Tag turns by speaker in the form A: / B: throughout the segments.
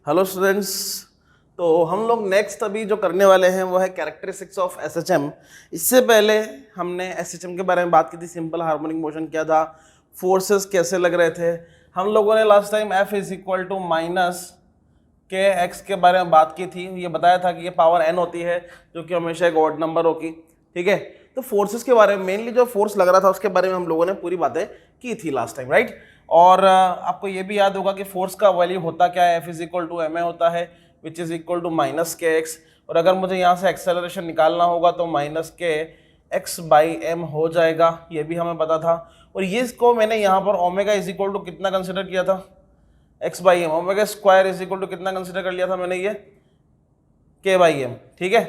A: Hello students. तो हम लोग नेक्स्ट अभी जो करने वाले हैं वो है कैरेक्टरिस्टिक्स ऑफ एसएचएम। इससे पहले हमने एसएचएम के बारे में बात की थी, सिंपल हार्मोनिक मोशन क्या था, फोर्सेस कैसे लग रहे थे। हम लोगों ने last time F is equal to minus के एक्स के बारे में बात की थी। ये बताया था कि ये पावर n होती है जो कि हमेशा एक ऑड नंबर होगी। ठीक है, तो फोर्सेस के बारे में, मेनली जो फोर्स लग रहा था उसके बारे में हम लोगों ने पूरी बातें की थी लास्ट टाइम, राइट। और आपको ये भी याद होगा कि फोर्स का वैल्यू होता क्या है, F is equal to ma होता है which is equal to minus के एक्स। और अगर मुझे यहाँ से एक्सेलरेशन निकालना होगा तो माइनस के एक्स बाई एम हो जाएगा, ये भी हमें पता था। और ये इसको मैंने यहाँ पर ओमेगा इज इक्वल टू कितना कंसिडर किया था, X by M. Omega square is equal to कितना कंसिडर कर लिया था मैंने, ये के बाई एम। ठीक है,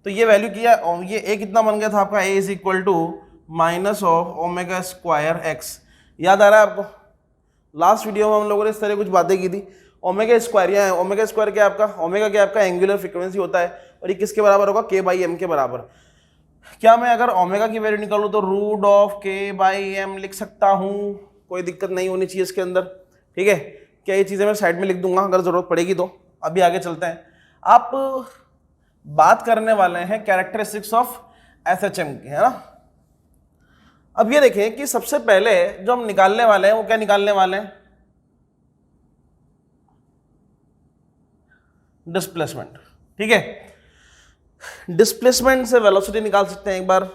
A: तो ये वैल्यू किया, ये ए कितना बन गया था आपका, a is equal to minus of omega square x. याद आ रहा है आपको? लास्ट वीडियो में हम लोगों ने इस तरह कुछ बातें की थी। ओमेगा स्क्वायर, या ओमेगा स्क्वायर क्या आपका, ओमेगा क्या आपका एंगुलर फ्रीक्वेंसी होता है, और ये किसके बराबर होगा, के बाई एम के बराबर। क्या मैं अगर ओमेगा की वैल्यू निकालूं तो root of k by M लिख सकता हूं, कोई दिक्कत नहीं होनी चाहिए इसके अंदर। ठीक है, क्या ये चीजें मैं साइड में लिख दूंगा अगर जरूरत पड़ेगी तो। अभी आगे चलते हैं। आप बात करने वाले हैं कैरेक्टरिस्टिक्स ऑफ एसएचएम की, है ना। अब ये देखें कि सबसे पहले जो हम निकालने वाले हैं वो क्या निकालने वाले हैं, डिस्प्लेसमेंट। ठीक है, डिस्प्लेसमेंट से वेलोसिटी निकाल सकते हैं एक बार,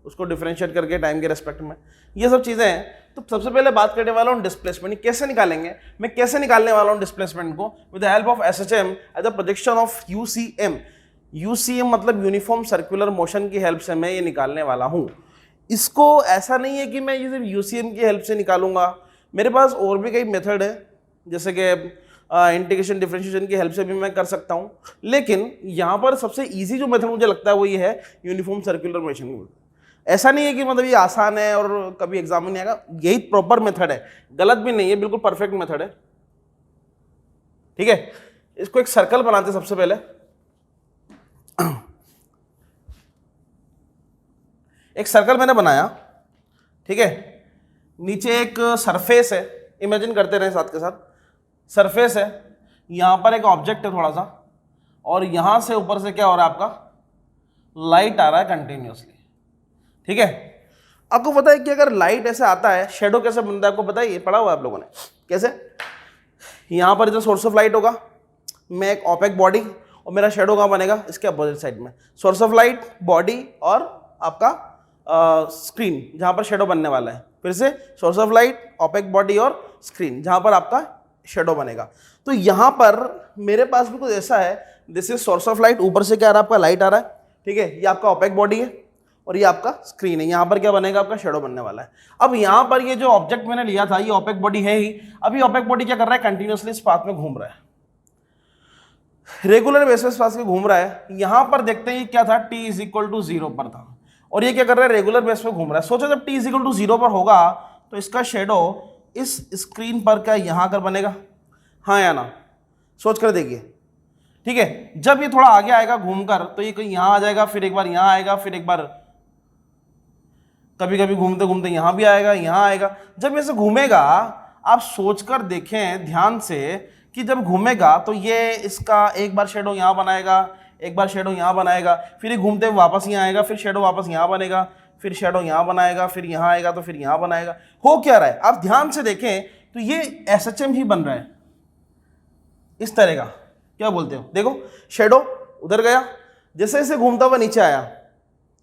A: उसको डिफरेंशिएट करके टाइम के रेस्पेक्ट में, ये सब चीजें हैं। तो सबसे पहले बात करने वाला हूं डिस्प्लेसमेंट। कैसे निकालेंगे, मैं कैसे निकालने वाला हूं डिस्प्लेसमेंट को, with the help of SHM as a projection of UCM. UCM मतलब यूनिफॉर्म सर्कुलर मोशन की हेल्प से मैं ये निकालने वाला हूं। इसको ऐसा नहीं है कि मैं ये सिर्फ यूसीएम की हेल्प से निकालूंगा, मेरे पास और भी कई मेथड है, जैसे कि इंटीग्रेशन डिफरेंशिएशन की हेल्प से भी मैं कर सकता हूं। लेकिन यहां पर सबसे इजी जो मेथड मुझे लगता है वो ये है यूनिफॉर्म सर्कुलर मोशन। ऐसा नहीं है कि मतलब ये आसान है और कभी एग्जाम में नहीं आएगा, यही प्रॉपर मेथड है, गलत भी नहीं है, बिल्कुल परफेक्ट मेथड है। ठीक है, इसको एक सर्कल बनाते सबसे पहले। एक सर्कल मैंने बनाया, ठीक है, नीचे एक सरफेस है, इमेजिन करते रहे साथ के साथ। सरफेस है, यहां पर एक ऑब्जेक्ट है थोड़ा सा, और यहां से ऊपर से क्या हो रहा है आपका, लाइट आ रहा है कंटिन्यूअसली। ठीक है, आपको पता है कि अगर लाइट ऐसे आता है, शेडो कैसे बनता है आपको पता है, ये पढ़ा हुआ है आप लोगों ने कैसे। यहां पर जो सोर्स ऑफ लाइट होगा, मैं एक ओपेक बॉडी, और मेरा शेडो कहां बनेगा, इसके अपोजिट साइड में। सोर्स ऑफ लाइट, बॉडी, और आपका स्क्रीन जहां पर शेडो बनने वाला है। फिर से source of light, opaque body और स्क्रीन जहां पर आपका शेडो बनेगा। तो यहां पर मेरे पास भी कुछ ऐसा है, this is source of light, ऊपर से क्या आ रहा है आपका, लाइट आ रहा है। ठीक है, ये आपका ओपेक बॉडी है और ये आपका स्क्रीन है। यहां पर क्या बनेगा आपका, शेडो बनने वाला है। अब यहां पर ये जो ऑब्जेक्ट मैंने लिया था, ये ओपेक बॉडी है ही। अभी ओपेक बॉडी क्या कर रहा है, कंटिन्यूअसली इस पाथ में घूम रहा है, रेगुलर बेसिस पास में घूम रहा है। यहां पर देखते हैं ये क्या था, t इज इक्वल टू 0 पर था, और ये क्या कर रहा है, रेगुलर बेस पे घूम रहा है। सोचो जब t इज इक्वल टू 0 पर होगा तो इसका शेडो इस स्क्रीन पर क्या यहां कर बनेगा, हाँ या ना, सोच कर देखिए। ठीक है, जब ये थोड़ा आगे आएगा घूमकर तो ये कहीं यहां आ जाएगा, फिर एक बार यहां आएगा, फिर एक बार कभी कभी घूमते घूमते यहां भी आएगा, यहां आएगा। जब ऐसे घूमेगा, आप सोचकर देखें ध्यान से कि जब घूमेगा तो ये इसका एक बार शेडो यहां बनाएगा, एक बार शेडो यहां बनाएगा, फिर ये घूमते हुए वापस यहां आएगा, फिर शेडो वापस यहां बनेगा, फिर शेडो यहां बनाएगा, फिर यहां आएगा, तो फिर यहां बनाएगा। हो क्या रहा है, आप ध्यान से देखें तो ये एसएचएम ही बन रहा है इस तरह का। क्या बोलते हो, देखो शेडो उधर गया, जैसे जैसे घूमता हुआ नीचे आया,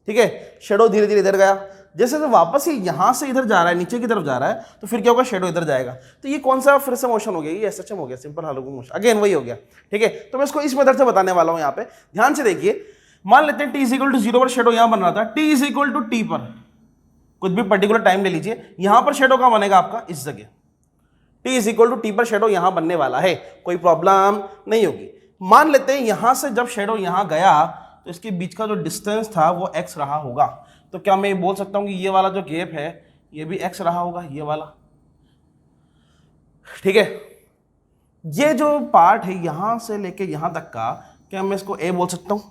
A: ठीक है, शेडो धीरे धीरे इधर गया, जैसे जैसे वापस ही यहां से इधर जा रहा है, नीचे की तरफ जा रहा है, तो फिर क्या होगा, शेडो इधर जाएगा। तो ये कौन सा फिर से मोशन हो गया, ये एसएचएम हो गया, सिंपल हार्मोनिक मोशन, अगेन वही हो गया। ठीक है, तो मैं इसको इस मेथड से बताने वाला हूं। यहाँ पे ध्यान से देखिए, मान लेते हैं t इज इक्वल टू 0 पर शेडो यहां बन रहा था, t is equal to t पर कुछ भी पर्टिकुलर टाइम ले लीजिए, यहां पर शेडो कहां बनेगा आपका, इस जगह। t is equal to t पर शेडो यहां बनने वाला है, कोई प्रॉब्लम नहीं होगी। मान लेते हैं यहां से जब शेडो यहां गया तो इसके बीच का जो डिस्टेंस था वो x रहा होगा। तो क्या मैं ये बोल सकता हूं कि ये वाला जो गैप है ये भी x रहा होगा, ये वाला। ठीक है, ये जो पार्ट है यहां से लेके यहां तक का, क्या मैं इसको a बोल सकता हूं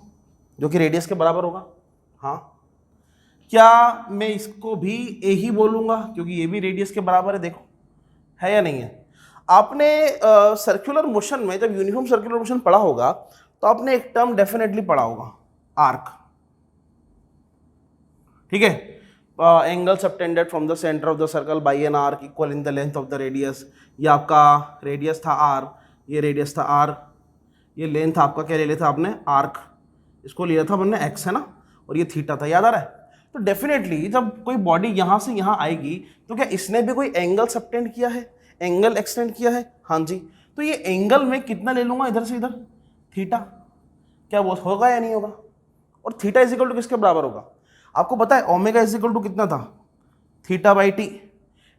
A: जो कि रेडियस के बराबर होगा, हाँ। क्या मैं इसको भी a ही बोलूंगा क्योंकि ये भी रेडियस के बराबर है, देखो है या नहीं है। आपने सर्कुलर मोशन में जब यूनिफॉर्म सर्कुलर मोशन पढ़ा होगा तो आपने एक टर्म डेफिनेटली पढ़ा होगा, आर्क, ठीक है। Angle subtended from the centre of the circle by an arc equal in the length of the radius. ये आपका रेडियस था आर, ये रेडियस था आर, ये लेंथ आपका क्या ले लिया था आपने, आर्क, इसको लिया था हमने एक्स, है ना, और ये थीटा था, याद आ रहा है। तो डेफिनेटली जब कोई बॉडी यहाँ से यहाँ आएगी तो क्या इसने भी कोई एंगल सबटेंड किया है, एंगल एक्सटेंड किया है, हाँ जी। तो ये एंगल में कितना ले लूंगा इधर से इधर, थीटा, क्या वो होगा या नहीं होगा। और थीटा इज इक्वल टू किसके बराबर होगा, आपको पता है ओमेगा इज इक्वल टू कितना था, theta by T,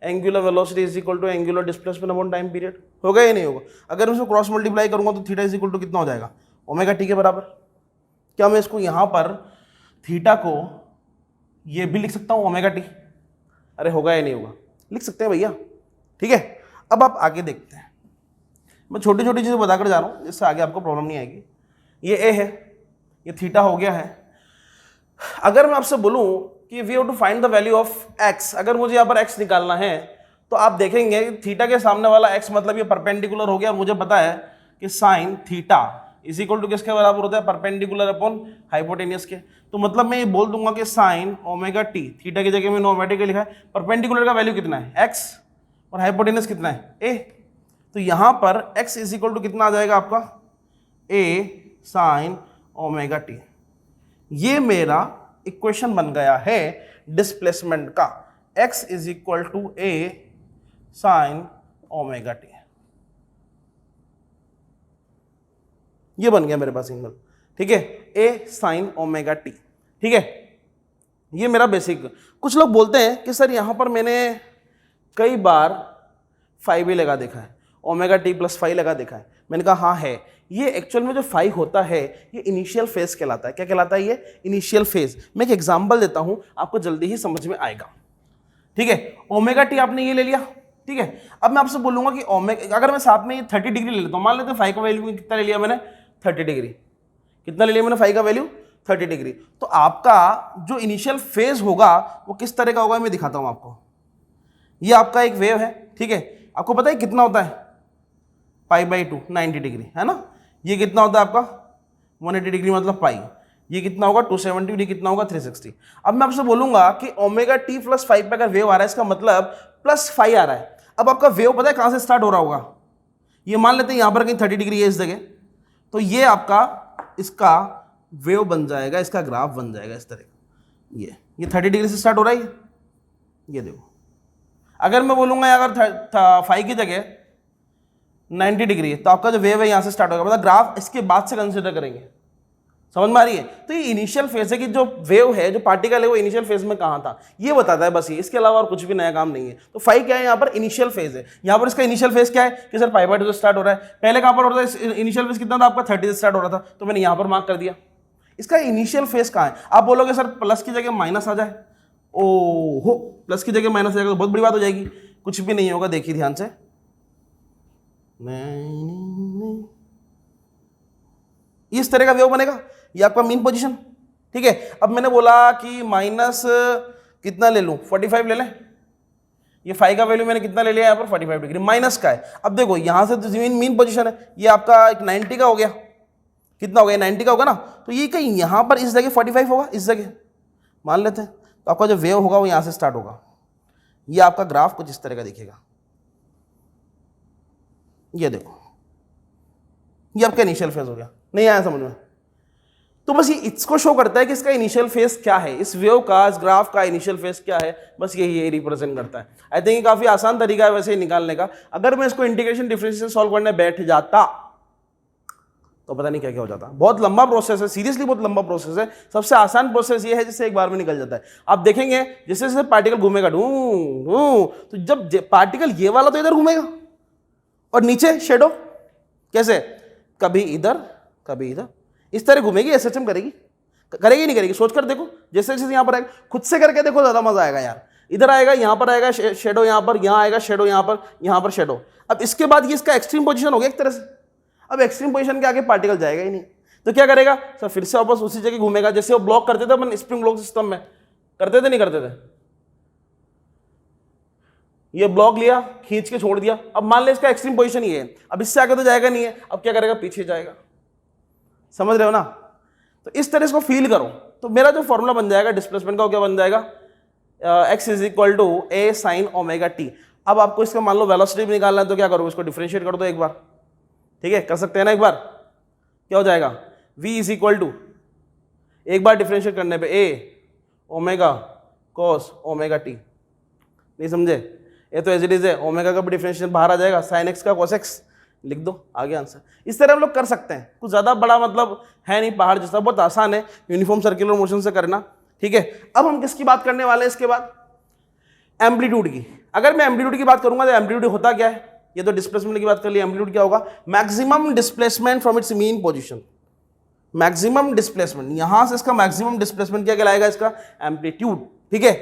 A: angular velocity is equal to angular displacement upon time period, होगा या नहीं होगा। अगर मैं इसको क्रॉस मल्टीप्लाई करूंगा तो थीटा इज इक्वल टू कितना हो जाएगा, ओमेगा टी के बराबर। क्या मैं इसको यहां पर थीटा को ये भी लिख सकता हूं ओमेगा टी, अरे होगा या नहीं होगा, लिख सकते हैं भैया, ठीक है। अब आप आगे देखते हैं, मैं छोटी छोटी चीजें बताकर जा रहा हूं जिससे आगे आपको प्रॉब्लम नहीं आएगी। ये ए है, ये थीटा हो गया है। अगर मैं आपसे बोलूं कि we have to find the value of X, अगर मुझे यहाँ पर एक्स निकालना है तो आप देखेंगे थीटा के सामने वाला एक्स मतलब ये परपेंडिकुलर हो गया, और मुझे पता है कि sine theta is equal to किसके बराबर होता है, परपेंडिकुलर अपॉन हाइपोटेनियस के। तो मतलब मैं ये बोल दूंगा कि साइन ओमेगा टी, थीटा की जगह मैंने ओमेगा टी लिखा है, परपेंडिकुलर का वैल्यू कितना है एक्स और हाइपोटेनियस कितना है ए। तो यहां पर x इज इक्वल टू कितना आ जाएगा आपका, ए साइन ओमेगा टी। ये मेरा इक्वेशन बन गया है डिस्प्लेसमेंट का, x is equal to A sine omega T. ये बन गया मेरे पास सिंबल, ठीक है, ए साइन ओमेगा टी, ठीक है। ये मेरा बेसिक। कुछ लोग बोलते हैं कि सर यहां पर मैंने कई बार फाइव भी लगा देखा है, ओमेगा टी प्लस फाइव लगा देखा है। मैंने कहा हाँ है, ये एक्चुअल में जो फाइव होता है ये इनिशियल फेज कहलाता है। क्या कहलाता है ये, इनिशियल फेज। मैं एक एग्जांपल देता हूं, आपको जल्दी ही समझ में आएगा, ठीक है। ओमेगा टी आपने ये ले लिया, ठीक है। अब मैं आपसे बोलूंगा कि ओमेगा, अगर मैं साथ में ये 30 डिग्री ले लेता हूं, मान लेते हैं फाइव का वैल्यू कितना ले लिया मैंने, 30 डिग्री। कितना ले लिया मैंने फाइव का वैल्यू, 30 डिग्री। तो आपका जो इनिशियल फेज होगा वो किस तरह का होगा, मैं दिखाता हूं आपको। ये आपका एक वेव है, ठीक है। आपको पता है कितना होता है, पाई बाई 2, 90 डिग्री, है ना। ये कितना होता है आपका 180 डिग्री मतलब पाई। ये कितना होगा 270 डिग्री, कितना होगा 360। अब मैं आपसे बोलूंगा कि ओमेगा टी प्लस 5 पे अगर वेव आ रहा है, इसका मतलब प्लस 5 आ रहा है। अब आपका वेव पता है कहां से स्टार्ट हो रहा होगा, ये मान लेते हैं यहां पर कहीं 30 डिग्री है इस जगह, तो ये आपका इसका वेव बन जाएगा, इसका ग्राफ बन जाएगा इस तरह का। ये 30 डिग्री से स्टार्ट हो रहा है, ये देखो। अगर मैं बोलूंगा अगर 5 की जगह 90 डिग्री है तो आपका जो वेव है यहां से स्टार्ट होगा, मतलब ग्राफ इसके बाद से कंसीडर करेंगे। समझ में आ रही है। तो ये इनिशियल फेज है कि जो वेव है, जो पार्टिकल है, वो इनिशियल फेज में कहां था, ये बताता है बस ये, इसके अलावा और कुछ भी नया काम नहीं है। तो 5 क्या है यहाँ पर, इनिशियल फेज है। यहाँ पर इसका इनिशियल फेज क्या है कि सर पाई बाई 2 से स्टार्ट हो रहा है। पहले कहां पर होता है इनिशियल फेज, कितना था आपका 30 से स्टार्ट हो रहा था, तो मैंने यहाँ पर मार्क कर दिया। इसका इनिशियल फेज कहाँ है। आप बोलोगे सर प्लस की जगह माइनस आ जाए, ओहो प्लस की जगह माइनस आ जाएगा तो बहुत बड़ी बात हो जाएगी। कुछ भी नहीं होगा, देखिए ध्यान से, इस तरह का वेव बनेगा। ये आपका मीन पोजीशन, ठीक है। अब मैंने बोला कि माइनस कितना ले लूं, 45 ले लें। ये 5 का वैल्यू मैंने कितना ले लिया यहाँ पर 45 डिग्री, माइनस का है। अब देखो यहां से तो मीन पोजीशन है, ये आपका एक 90 का हो गया, कितना हो गया 90 का होगा ना। तो ये कहीं यहां पर इस जगह 45 होगा, इस जगह मान लेते हैं। तो आपका जो वेव होगा वो यहां से स्टार्ट होगा। ये आपका ग्राफ कुछ इस तरह का दिखेगा, ये देखो, ये आपका इनिशियल फेज हो गया। नहीं आया समझ में। तो बस ये इसको शो करता है कि इसका इनिशियल फेज क्या है, इस वेव का, इस ग्राफ का इनिशियल फेज क्या है, बस यही रिप्रेजेंट करता है। आई थिंक ये काफी आसान तरीका है वैसे निकालने का। अगर मैं इसको इंटीग्रेशन डिफरेंशिएशन सॉल्व करने बैठ जाता तो पता नहीं क्या क्या हो जाता। बहुत लंबा प्रोसेस है, सीरियसली बहुत लंबा प्रोसेस है। सबसे आसान प्रोसेस ये है जिससे एक बार में निकल जाता है। आप देखेंगे जैसे जैसे पार्टिकल घूमेगा तो जब पार्टिकल ये वाला तो इधर घूमेगा और नीचे शेडो कैसे, कभी इधर कभी इधर, इस तरह घूमेगी। एसएचएम करेगी, करेगी नहीं करेगी, सोच कर देखो। जैसे जैसे यहाँ पर आएगा, खुद से करके देखो, ज्यादा मजा आएगा यार। इधर आएगा, यहाँ पर आएगा शेडो, यहाँ पर, यहाँ आएगा शेडो, यहाँ पर शेडो। अब इसके बाद ये इसका एक्सट्रीम पोजीशन हो गया एक तरह से। अब एक्सट्रीम पोजीशन के आगे पार्टिकल जाएगा ही नहीं, तो क्या करेगा सर, फिर से वापस उसी जगह घूमेगा जैसे वो ब्लॉक करते थे अपन स्प्रिंग ब्लॉक सिस्टम में, करते थे नहीं करते थे। ये ब्लॉक लिया, खींच के छोड़ दिया। अब मान ले इसका एक्सट्रीम पोजीशन ये है, अब इससे आगे तो जाएगा नहीं है, अब क्या करेगा, पीछे जाएगा। समझ रहे हो ना? तो इस तरह इसको फील करो। तो मेरा जो फॉर्मूला बन जाएगा डिस्प्लेसमेंट का, क्या बन जाएगा, x is equal to a sin omega T. अब आपको इसका मान लो वेलोसिटी भी निकालना है, तो क्या करोगे, इसको डिफरेंशिएट कर दो एक बार। ठीक है, कर सकते हैं ना एक बार। क्या हो जाएगा, v इज इक्वल टू, एक बार डिफरेंशिएट करने पे a omega cos omega T. नहीं समझे? ये तो एज इट इज है, ओमेगा का भी डिफरेंशिएशन बाहर आ जाएगा, sin x का cos x लिख दो, आगे आंसर। इस तरह हम लोग कर सकते हैं, कुछ ज्यादा बड़ा मतलब है नहीं पहाड़ जैसा, बहुत आसान है यूनिफॉर्म सर्कुलर मोशन से करना। ठीक है, अब हम किसकी बात करने वाले हैं इसके बाद, एम्पलीट्यूड की। अगर मैं एम्पलीट्यूड की बात करूंगा तो एम्पलीट्यूड होता क्या है, ये तो डिस्प्लेसमेंट की बात कर ली, एम्पलीट्यूड क्या होगा, maximum displacement from its mean position. Maximum displacement, यहां से इसका मैक्सिमम डिस्प्लेसमेंट क्या कहलाएगा, इसका एम्पलीट्यूड। ठीक है,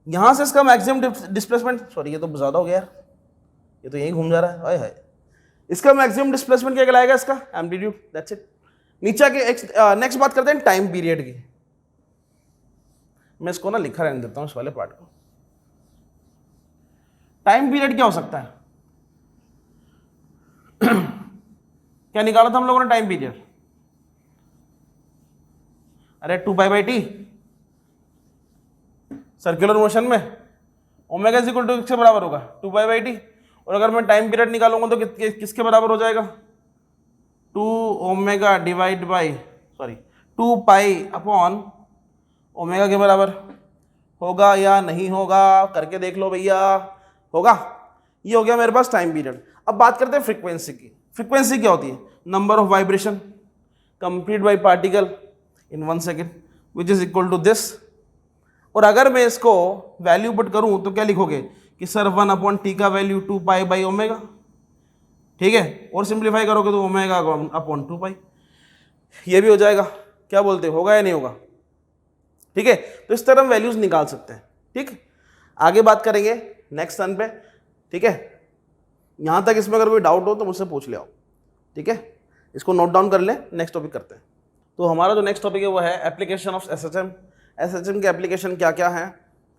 A: यहां से इसका मैक्सिमम डिस्प्लेसमेंट, सॉरी ये तो ज्यादा हो गया यार, ये तो यहीं घूम जा रहा है, हाय हाय। इसका मैक्सिमम डिस्प्लेसमेंट क्या कहलाएगा, इसका एम्पलीट्यूड, दैट्स इट। नीचे के नेक्स्ट बात करते हैं टाइम पीरियड की। मैं इसको ना लिखा रहने देता हूं इस वाले पार्ट को। टाइम पीरियड क्या हो सकता है क्या निकाला था हम लोगों ने टाइम पीरियड, अरे 2π/t सर्कुलर मोशन में ओमेगा इज इक्वल टू किसके बराबर होगा, 2π/t। और अगर मैं टाइम पीरियड निकालूंगा तो किसके बराबर हो जाएगा, 2 डिवाइड बाई 2π ओमेगा के बराबर होगा या नहीं होगा, करके देख लो भैया, होगा। ये हो गया मेरे पास टाइम पीरियड। अब बात करते हैं फ्रीक्वेंसी की। फ्रीक्वेंसी क्या होती है, number of vibration complete by particle in 1 second which is equal to this. और अगर मैं इसको वैल्यू पुट करूं तो क्या लिखोगे कि सर 1/t का वैल्यू 2π/ओमेगा। ठीक है, और सिंप्लीफाई करोगे तो ओमेगा अपॉन 2π, ये भी हो जाएगा। क्या बोलते हो, होगा या नहीं होगा? ठीक है, तो इस तरह हम वैल्यूज निकाल सकते हैं। ठीक, आगे बात करेंगे नेक्स्ट टर्न पे। ठीक है, यहां तक इसमें अगर कोई डाउट हो तो मुझसे पूछ ले आओ। ठीक है, इसको नोट डाउन कर ले, नेक्स्ट टॉपिक करते हैं। तो हमारा जो नेक्स्ट टॉपिक है वो है एप्लीकेशन ऑफ एसएचएम। एसएचएम के एप्लीकेशन क्या क्या है।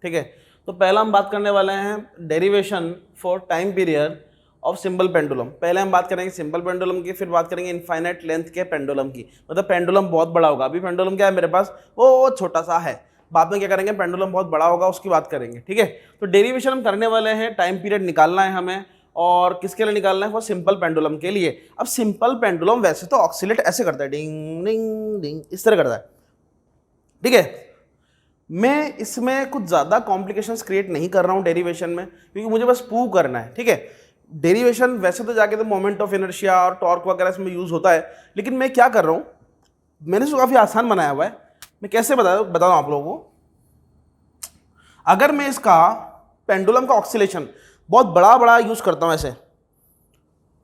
A: ठीक है, तो पहला हम बात करने वाले हैं derivation for time period of simple pendulum. पहले हम बात करेंगे सिंपल पेंडुलम की, फिर बात करेंगे इनफाइनाइट लेंथ के पेंडुलम की। मतलब पेंडुलम बहुत बड़ा होगा, अभी पेंडुलम क्या है मेरे पास, वो छोटा सा है। बाद में क्या करेंगे, पेंडुलम बहुत बड़ा होगा, उसकी बात करेंगे। ठीक है, तो डेरिवेशन हम करने वाले हैं, टाइम पीरियड निकालना है हमें, और किसके लिए निकालना है, वो सिंपल पेंडुलम के लिए। अब सिंपल पेंडुलम वैसे तो ऑक्सीलेट ऐसे करता है, डिंग डिंग डिंग, इस तरह करता है। ठीक है, मैं इसमें कुछ ज़्यादा कॉम्प्लिकेशंस क्रिएट नहीं कर रहा हूँ डेरिवेशन में, क्योंकि मुझे बस प्रूव करना है। ठीक है, डेरिवेशन वैसे तो जाके तो मोमेंट ऑफ इनर्शिया और टॉर्क वगैरह इसमें यूज होता है, लेकिन मैं क्या कर रहा हूँ, मैंने इसको काफ़ी आसान बनाया हुआ है। मैं कैसे बता रहा हूँ आप लोगों को। अगर मैं इसका पेंडुलम का ऑक्सीलेशन बहुत बड़ा बड़ा यूज करता हूँ ऐसे,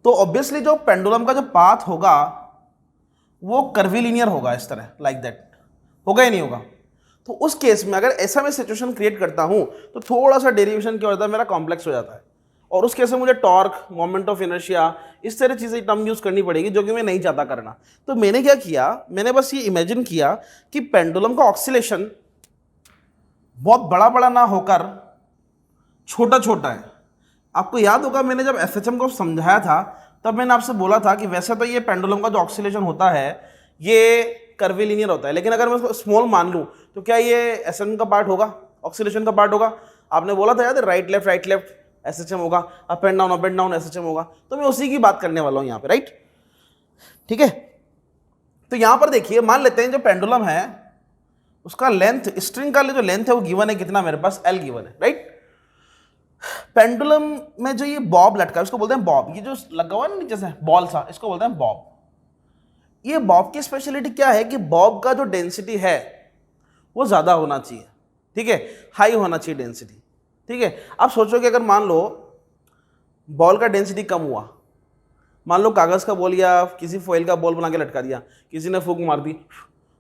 A: तो ऑब्वियसली जो पेंडुलम का जो पाथ होगा वो कर्वीलिनियर होगा, इस तरह लाइक दैट, होगा या नहीं होगा। तो उस केस में अगर ऐसा मैं सिचुएशन क्रिएट करता हूं तो थोड़ा सा डेरिवेशन क्या होता है, मेरा कॉम्प्लेक्स हो जाता है, और उस केस में मुझे टॉर्क, मोमेंट ऑफ इनर्शिया, इस तरह चीज़ें टर्म यूज करनी पड़ेगी, जो कि मैं नहीं चाहता करना। तो मैंने क्या किया, मैंने बस ये इमेजिन किया कि पेंडुलम का ऑक्सीलेशन बहुत बड़ा बड़ा ना होकर छोटा छोटा है। आपको याद होगा मैंने जब एसएचएम को समझाया था तब मैंने आपसे बोला था कि वैसे तो ये पेंडुलम का जो ऑक्सीलेशन होता है ये कर्वीलिनियर होता है, लेकिन अगर मैं उसको स्मॉल मान लूं तो क्या ये एसएचएम का पार्ट होगा, ऑक्सीलेशन का पार्ट होगा। आपने बोला था याद है, राइट लेफ्ट एसएचएम होगा, अप एंड डाउन एसएचएम होगा। तो मैं उसी की बात करने वाला हूं यहाँ पे, राइट। ठीक है, तो यहां पर देखिए, मान लेते हैं जो पेंडुलम है उसका लेंथ, स्ट्रिंग का जो लेंथ है वो गिवन है कितना, मेरे पास L गिवन है, राइट। पेंडुलम में जो ये बॉब लटका है उसको बोलते हैं बॉब, ये जो लगा हुआ है नीचे से बॉल सा, इसको बोलते हैं बॉब। ये बॉब की स्पेशलिटी क्या है कि बॉब का जो डेंसिटी है वो ज़्यादा होना चाहिए। ठीक है, हाई होना चाहिए डेंसिटी। ठीक है, आप सोचो कि अगर मान लो बॉल का डेंसिटी कम हुआ, मान लो कागज़ का बॉल या किसी फॉइल का बॉल बना के लटका दिया, किसी ने फूंक मार दी,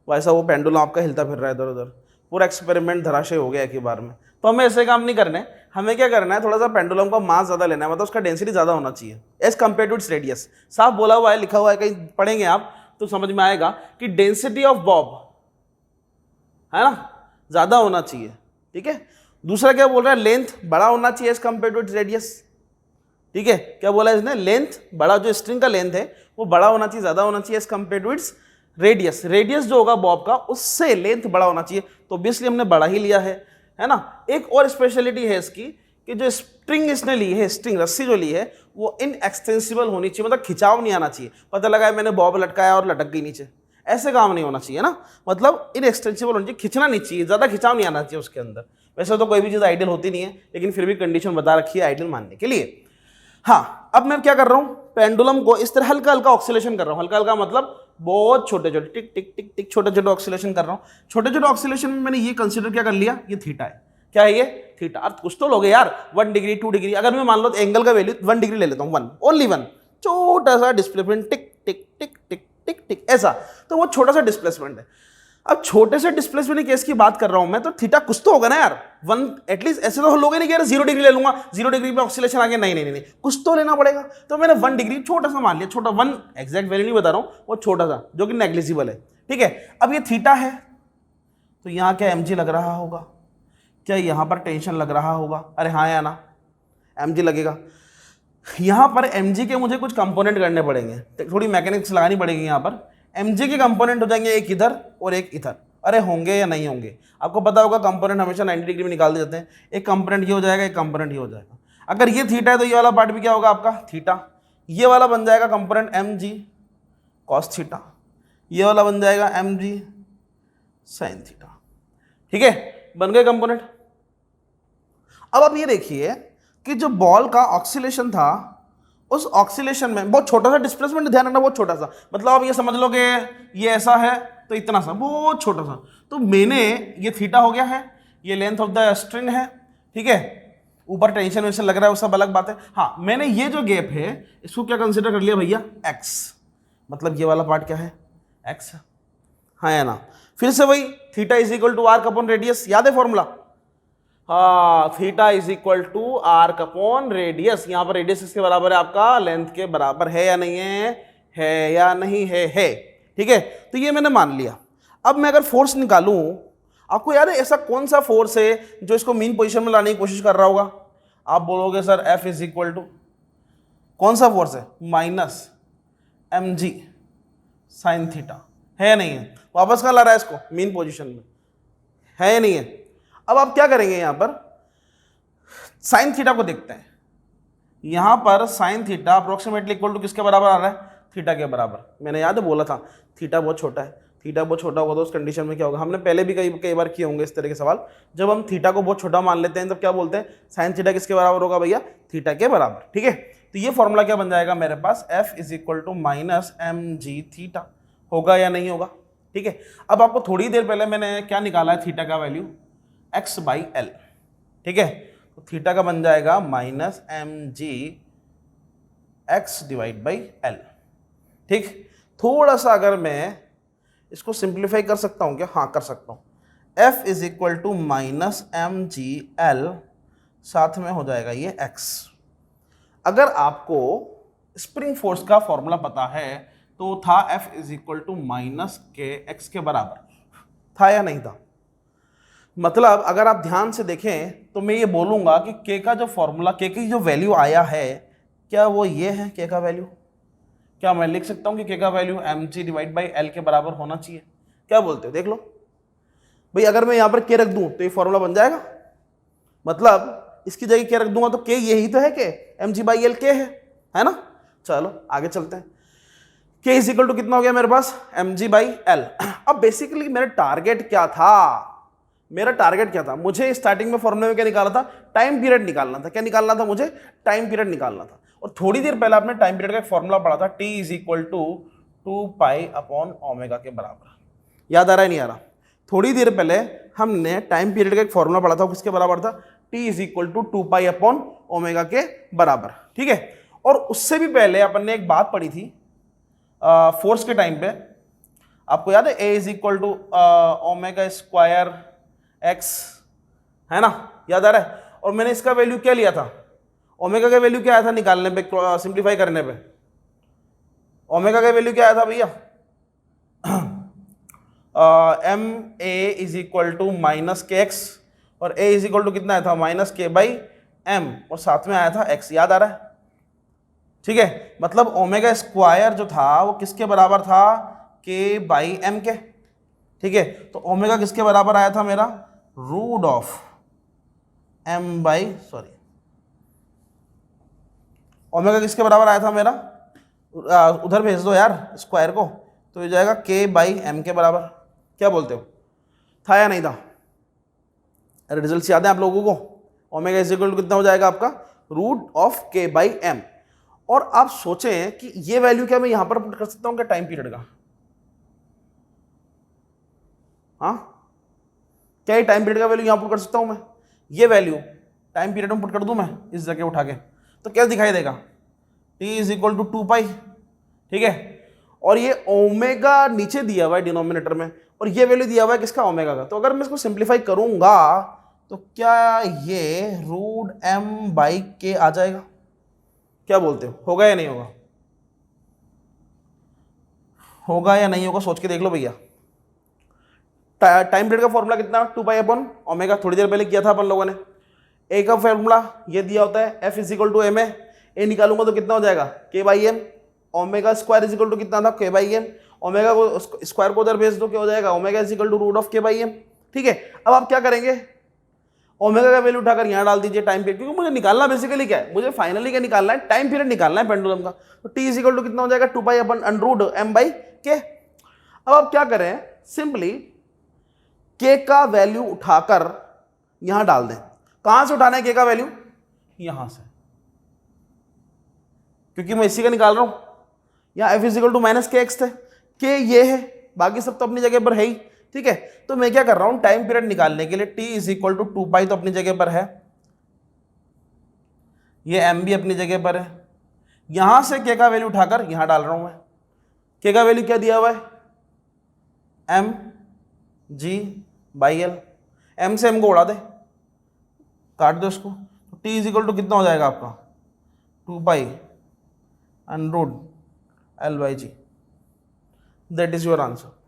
A: वैसा वो पेंडुलम आपका हिलता फिर रहा है इधर उधर, पूरा एक्सपेरिमेंट धराशय हो गया एक ही बार में। तो हमें ऐसे काम नहीं करने, हमें क्या करना है, थोड़ा सा पेंडुलम का मास ज़्यादा लेना है, मतलब उसका डेंसिटी ज़्यादा होना चाहिए as compare to its radius. साफ बोला हुआ है, लिखा हुआ है, कहीं पढ़ेंगे आप तो समझ में आएगा कि डेंसिटी ऑफ बॉब है ना ज़्यादा होना चाहिए। ठीक है, दूसरा क्या बोल रहा है, लेंथ बड़ा होना चाहिए as compare to its radius. ठीक है, क्या बोला है इसने, लेंथ बड़ा, जो स्ट्रिंग का लेंथ है वो बड़ा होना चाहिए, ज्यादा होना चाहिए as compare to its radius. Radius जो होगा बॉब का उससे लेंथ बड़ा होना चाहिए, तो ऑब्वियसली हमने बड़ा ही लिया है ना। एक और स्पेशलिटी है इसकी कि जो स्ट्रिंग इसने ली है, स्ट्रिंग रस्सी जो ली है वो इनएक्सटेंसिबल होनी चाहिए, मतलब खिंचाव नहीं आना चाहिए। पता लगा है मैंने बॉब लटकाया और लटक गई नीचे, ऐसे काम नहीं होना चाहिए ना, मतलब इनएक्सटेंसिबल होनी चाहिए, खिंचना नहीं चाहिए, ज्यादा खिंचाव नहीं आना चाहिए उसके अंदर। वैसे तो कोई भी चीज आइडियल होती नहीं है, लेकिन फिर भी कंडीशन बता रखी है आइडियल मानने के लिए। हाँ, अब मैं क्या कर रहा हूं, पेंडुलम को इस तरह हल्का हल्का ऑक्सीलेशन कर रहा हूं। हल्का हल्का मतलब बहुत छोटे छोटे टिक टिक टिक टिक छोटे छोटे ऑक्सीलेशन कर रहा हूं। छोटे छोटे ऑक्सीलेशन में मैंने ये कंसीडर क्या कर लिया, ये थीटा है। क्या है ये, थीटा। अर्थ कुछ तो लोगे यार, 1 डिग्री 2 डिग्री, अगर मैं मान लो तो एंगल का वैल्यू 1 डिग्री ले लेता हूं, 1 ओनली 1, छोटा सा डिस्प्लेसमेंट टिक टिक टिक टिक टिक टिक ऐसा, तो वो छोटा सा डिस्प्लेसमेंट है। अब छोटे से डिस्प्लेसमेंट केस की बात कर रहा हूं मैं, तो थीटा कुछ तो होगा ना यार, 1 एटलीस्ट। ऐसे तो लोगे नहीं कि यार 0 डिग्री ले लूंगा, 0 डिग्री पे ऑक्सीलेशन आ गया, नहीं नहीं नहीं, कुछ तो लेना पड़ेगा। तो मैंने 1 डिग्री छोटा सा मान लिया, छोटा 1 एग्जैक्ट वैल्यू नहीं बता रहा हूं, वो छोटा सा जो कि नेग्लिजिबल है। ठीक है, अब ये थीटा है तो यहां क्या mg लग रहा होगा, क्या यहां पर टेंशन लग रहा होगा, अरे हाँ या ना, mg लगेगा। यहां पर mg के मुझे कुछ कंपोनेंट करने पड़ेंगे, थोड़ी मैकेनिक्स लगानी पड़ेगी। यहां पर mg के कंपोनेंट हो जाएंगे, एक इधर और एक इधर। अरे होंगे या नहीं होंगे, आपको पता होगा कंपोनेंट हमेशा 90 डिग्री में निकाल देते हैं। एक कंपोनेंट ये हो जाएगा, एक कंपोनेंट ये हो जाएगा। अगर ये थीटा है तो ये वाला पार्ट भी क्या होगा आपका, थीटा। ये वाला बन जाएगा कंपोनेंट mg cos थीटा, ये वाला बन जाएगा mg sin थीटा। ठीक है, बन गए कंपोनेंट। अब आप ये देखिए कि जो बॉल का ऑक्सीलेशन था, उस ऑक्सीलेशन में बहुत छोटा सा डिस्प्लेसमेंट, ध्यान रखना बहुत छोटा सा, मतलब आप ये समझ लो कि ये ऐसा है तो इतना सा, बहुत छोटा सा। तो मैंने ये थीटा हो गया है, ये लेंथ ऑफ द स्ट्रिंग है। ठीक है, ऊपर टेंशन वेंशन लग रहा है वो सब अलग बात है। हाँ, मैंने ये जो गैप है इसको क्या कंसिडर कर लिया भैया, x, मतलब ये वाला पार्ट क्या है, x। हाँ या ना, फिर से वही theta is equal to arc upon radius, याद है फॉर्मूला। हाँ, theta is equal to arc upon radius. यहां पर रेडियस किसके बराबर है आपका, लेंथ के बराबर है या नहीं है या नहीं है। ठीक है, तो ये मैंने मान लिया। अब मैं अगर फोर्स निकालूं, आपको याद है ऐसा कौन सा फोर्स है जो इसको मीन पोजीशन में लाने की कोशिश कर रहा होगा। आप बोलोगे sir F is equal to कौन सा फोर्स है, माइनस mg साइन थीटा, है या नहीं है। वापस कहाँ ला रहा है इसको, मीन पोजीशन में, है या नहीं है। अब आप क्या करेंगे, यहां पर साइन थीटा को देखते हैं। यहां पर sine theta approximately equal to किसके बराबर आ रहा है, थीटा के बराबर। मैंने याद बोला था थीटा बहुत छोटा है, थीटा बहुत छोटा होगा तो उस कंडीशन में क्या होगा, हमने पहले भी कई बार किए होंगे इस तरह के सवाल। जब हम थीटा को बहुत छोटा मान लेते हैं तब क्या बोलते हैं, साइन थीटा किसके बराबर होगा भैया, थीटा के बराबर। ठीक है, तो ये फॉर्मूला क्या बन जाएगा मेरे पास, F is equal to minus mg theta, होगा या नहीं होगा। ठीक है, अब आपको थोड़ी देर पहले मैंने क्या निकाला है, थीटा का वैल्यू x/l। ठीक है, तो थीटा का बन जाएगा minus mg x divide by l। ठीक, थोड़ा सा अगर मैं इसको सिंप्लीफाई कर सकता हूं क्या, हाँ कर सकता हूं। F is equal to minus mg/l, साथ में हो जाएगा ये x। अगर आपको स्प्रिंग फोर्स का फॉर्मूला पता है तो था F is equal to minus K x के बराबर, था या नहीं था। मतलब अगर आप ध्यान से देखें तो मैं ये बोलूंगा कि k का जो फॉर्मूला, k की जो वैल्यू आया है, क्या वो ये है k का वैल्यू। क्या मैं लिख सकता हूं कि k का value mg divide by l के बराबर होना चाहिए, क्या बोलते हो, देख लो भाई। अगर मैं यहां पर k रख दूं तो ये फॉर्मूला बन जाएगा, मतलब इसकी जगह k रख दूंगा तो k यही तो है कि mg बाई l k है ना। चलो आगे चलते हैं, k इज इक्वल टू कितना हो गया मेरे पास, mg बाई l। अब बेसिकली मेरा टारगेट क्या था, मुझे स्टार्टिंग में फॉर्मूले में क्या निकाला था, टाइम पीरियड निकालना था। क्या निकालना था मुझे, टाइम पीरियड निकालना था। और थोड़ी देर पहले आपने टाइम पीरियड का एक फॉर्मूला पढ़ा था, t is equal to 2 upon omega के बराबर। याद आ रहा है नहीं आ रहा, थोड़ी देर पहले हमने टाइम पीरियड का एक फॉर्मूला पढ़ा था, किसके बराबर था, t is equal to 2 upon omega के बराबर। ठीक है, और उससे भी पहले अपन ने एक बात पढ़ी थी फोर्स के टाइम पे, आपको याद है, a is equal to omega square x, है ना, याद आ रहा है। और मैंने इसका वैल्यू क्या लिया था, ओमेगा का वैल्यू क्या आया था निकालने पे, सिंप्लीफाई करने पे, ओमेगा का वैल्यू क्या आया था भैया, m a is equal to minus के एक्स, और a इज इक्वल टू कितना आया था माइनस के बाई एम, और साथ में आया था x, याद आ रहा है? ठीक है, मतलब ओमेगा स्क्वायर जो था वो किसके बराबर था, के बाई एम के। ठीक है, तो ओमेगा किसके बराबर आया था मेरा, root of m by, sorry, omega किसके बराबर आया था मेरा, उधर भेज दो यार स्क्वायर को, तो ये जाएगा के बाई एम के बराबर। क्या बोलते हो, था या नहीं था? रिजल्ट याद है आप लोगों को? ओमेगा इज इक्वल टू कितना हो जाएगा आपका, root of k by M. और आप सोचें कि ये वैल्यू क्या मैं यहां पर पुट कर सकता हूं क्या टाइम पीरियड का? हाँ, क्या ये टाइम पीरियड का वैल्यू यहां पुट कर सकता हूं मैं? ये वैल्यू टाइम पीरियड में पुट कर दूं मैं इस जगह उठा के, तो क्या दिखाई देगा, t इज इक्वल टू 2 पाई। ठीक है, और ये ओमेगा नीचे दिया हुआ है डिनोमिनेटर में, और ये वैल्यू दिया हुआ है किसका, ओमेगा का। तो अगर मैं इसको सिंप्लीफाई करूंगा तो क्या ये रूट एम बाई के आ जाएगा? क्या बोलते हो, होगा या नहीं होगा? होगा या नहीं होगा सोच के देख लो भैया। टाइम पीरियड का फॉर्मूला कितना, 2 पाई अपॉन ओमेगा, थोड़ी देर पहले किया था अपन लोगों ने। ए का फॉर्मूला ये दिया होता है, f is equal to m a निकालूंगा तो कितना हो जाएगा, k by M. Omega square is equal to कितना था, के बाई एम। ओमेगा को स्क्वायर को उधर भेज दो, क्या हो जाएगा, omega is equal to root of k by m. ठीक है, अब आप क्या करेंगे, ओमेगा का वैल्यू उठाकर यहां डाल दीजिए टाइम पीरियड, क्योंकि मुझे निकालना बेसिकली क्या है, मुझे फाइनली क्या निकालना है, टाइम पीरियड निकालना है पेंडुलम का। तो टी इज इक्वल टू कितना हो जाएगा, 2 पाई अपन अंडर रूट एम बाई के। अब आप क्या करें, सिंपली के का वैल्यू उठाकर यहां डाल दें। कहां से उठाना है के का वैल्यू, यहां से, क्योंकि मैं इसी का निकाल रहा हूं। यहां f is equal to minus के एक्स थे, के ये है, बाकी सब तो अपनी जगह पर है ही। ठीक है, तो मैं क्या कर रहा हूं, टाइम पीरियड निकालने के लिए टी इज इक्वल टू 2 पाई तो अपनी जगह पर है, ये एम भी अपनी जगह पर है, यहां से के का वैल्यू उठाकर यहां डाल रहा हूं मैं। के का वैल्यू क्या दिया हुआ है, m g by l, m से एम को उड़ा दे, काट दो इसको, तो टी इज इक्वल टू कितना हो जाएगा आपका, 2 pi under l by g. That is your answer.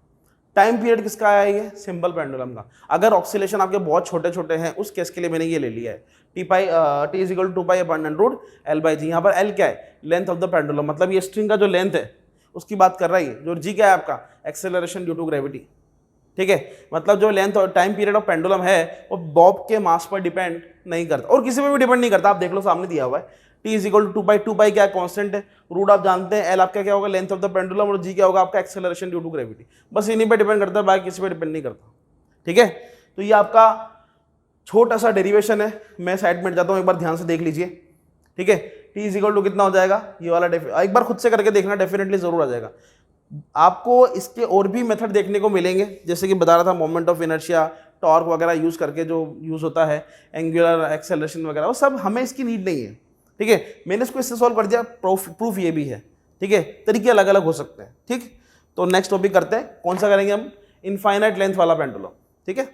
A: Time period किसका आया, ये सिंपल पेंडुलम का। अगर ऑक्सीलेशन आपके बहुत छोटे छोटे हैं उस केस के लिए मैंने ये ले लिया है, T is equal to 2 pi upon under root L by g. यहाँ पर एल क्या है, लेंथ ऑफ द पेंडुलम, मतलब ये स्ट्रिंग का जो लेंथ है उसकी बात कर रहा है। जो जी क्या है आपका, एक्सेलरेशन ड्यू टू ग्रेविटी। ठीक है, मतलब जो लेंथ और टाइम पीरियड ऑफ पेंडुलम है वो बॉब के मास पर डिपेंड नहीं करता, और किसी पे भी डिपेंड नहीं करता। आप देख लो सामने दिया हुआ है, टी इज इक्वल टू 2 पाई क्या कांस्टेंट है, रूट आप जानते हैं, एल आपका क्या होगा, लेंथ ऑफ द पेंडुलम, और जी क्या होगा आपका, एक्सेलरेशन ड्यू टू ग्रेविटी। बस इन्हीं पे डिपेंड करता है, बाकी किसी पे डिपेंड नहीं करता। ठीक है, तो ये आपका छोटा सा डेरिवेशन है, मैं साइड में जाता हूँ, एक बार ध्यान से देख लीजिए। ठीक है, टी इज इक्वल टू कितना हो जाएगा, ये वाला एक बार खुद से करके देखना, डेफिनेटली जरूर आ जाएगा। आपको इसके और भी मेथड देखने को मिलेंगे, जैसे कि बता रहा था मोमेंट ऑफ इनर्शिया, टॉर्क वगैरह यूज करके जो यूज होता है, एंगुलर एक्सेलरेशन वगैरह, वो सब हमें इसकी नीड नहीं है। ठीक है, मैंने इसको इससे सॉल्व कर दिया, प्रूफ ये भी है। ठीक है, तरीके अलग अलग हो सकते हैं। ठीक, तो नेक्स्ट टॉपिक करते हैं, कौन सा करेंगे हम, इनफाइनाइट लेंथ वाला पेंडुलम। ठीक है।